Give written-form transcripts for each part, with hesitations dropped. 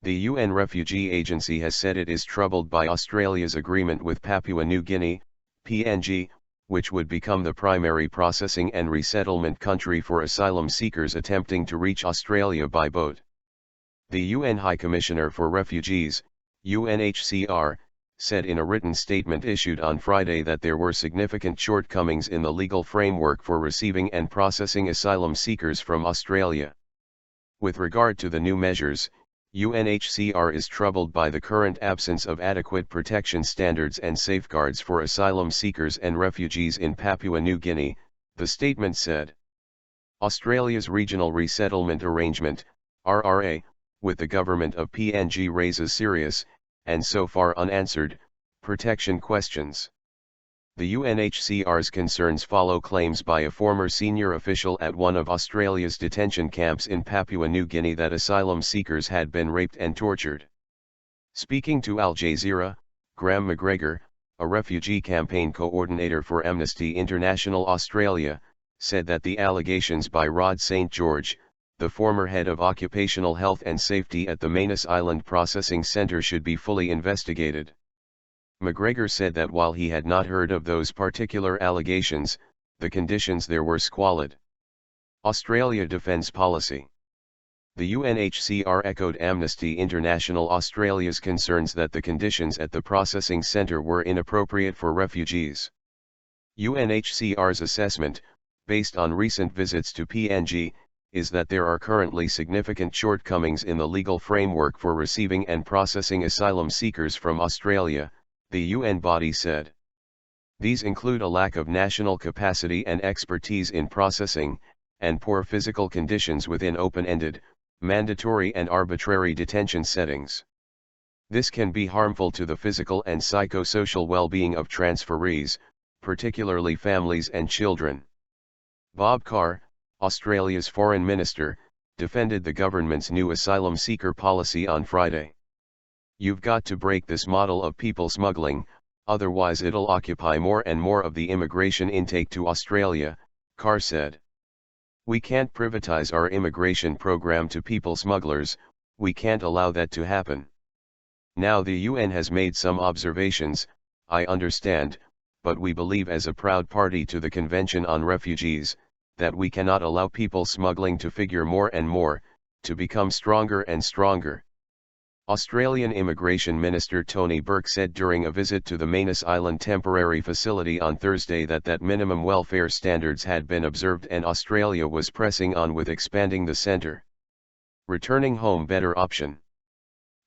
The UN Refugee Agency has said it is troubled by Australia's agreement with Papua New Guinea, PNG, which would become the primary processing and resettlement country for asylum seekers attempting to reach Australia by boat. The UN High Commissioner for Refugees, UNHCR, said in a written statement issued on Friday that there were significant shortcomings in the legal framework for receiving and processing asylum seekers from Australia. With regard to the new measures, UNHCR is troubled by the current absence of adequate protection standards and safeguards for asylum seekers and refugees in Papua New Guinea, the statement said. Australia's Regional Resettlement Arrangement, RRA, with the Government of PNG raises serious, and so far unanswered, protection questions. The UNHCR's concerns follow claims by a former senior official at one of Australia's detention camps in Papua New Guinea that asylum seekers had been raped and tortured. Speaking to Al Jazeera, Graham McGregor, a refugee campaign coordinator for Amnesty International Australia, said that the allegations by Rod St. George, the former head of occupational health and safety at the Manus Island Processing Centre, should be fully investigated. McGregor said that while he had not heard of those particular allegations, the conditions there were squalid. Australia defends policy. The UNHCR echoed Amnesty International Australia's concerns that the conditions at the processing centre were inappropriate for refugees. UNHCR's assessment, based on recent visits to PNG, is that there are currently significant shortcomings in the legal framework for receiving and processing asylum seekers from Australia, the UN body said. These include a lack of national capacity and expertise in processing, and poor physical conditions within open-ended, mandatory and arbitrary detention settings. This can be harmful to the physical and psychosocial well-being of transferees, particularly families and children. Bob Carr, Australia's foreign minister, defended the government's new asylum seeker policy on Friday. "You've got to break this model of people smuggling, otherwise it'll occupy more and more of the immigration intake to Australia," Carr said. "We can't privatize our immigration program to people smugglers, we can't allow that to happen. Now the UN has made some observations, I understand, but we believe as a proud party to the Convention on Refugees, that we cannot allow people smuggling to figure more and more, to become stronger and stronger." Australian Immigration Minister Tony Burke said during a visit to the Manus Island temporary facility on Thursday that minimum welfare standards had been observed and Australia was pressing on with expanding the centre. Returning home better option.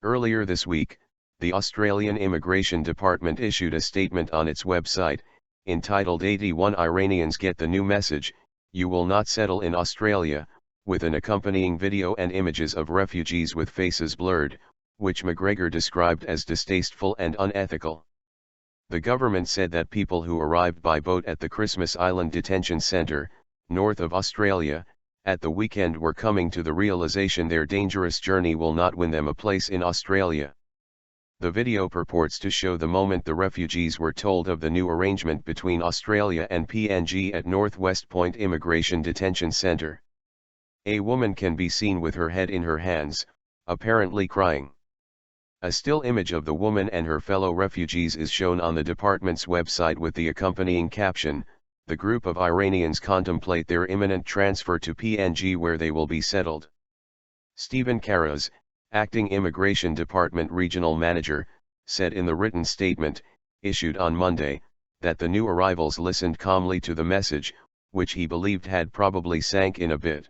Earlier this week, the Australian Immigration Department issued a statement on its website, entitled 81 Iranians Get the New Message, You Will Not Settle in Australia, with an accompanying video and images of refugees with faces blurred, which McGregor described as distasteful and unethical. The government said that people who arrived by boat at the Christmas Island Detention Centre, north of Australia, at the weekend were coming to the realization their dangerous journey will not win them a place in Australia. The video purports to show the moment the refugees were told of the new arrangement between Australia and PNG at Northwest Point Immigration Detention Centre. A woman can be seen with her head in her hands, apparently crying. A still image of the woman and her fellow refugees is shown on the department's website with the accompanying caption, "The group of Iranians contemplate their imminent transfer to PNG where they will be settled." Stephen Karas, acting Immigration Department Regional Manager, said in the written statement, issued on Monday, that the new arrivals listened calmly to the message, which he believed had probably sank in a bit.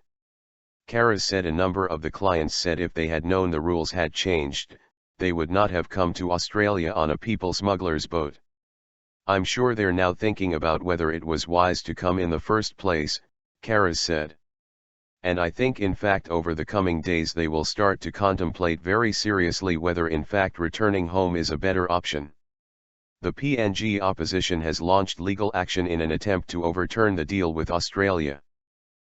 Karas said a number of the clients said if they had known the rules had changed, they would not have come to Australia on a people smuggler's boat. "I'm sure they're now thinking about whether it was wise to come in the first place," Karas said. "And I think in fact over the coming days they will start to contemplate very seriously whether in fact returning home is a better option." The PNG opposition has launched legal action in an attempt to overturn the deal with Australia.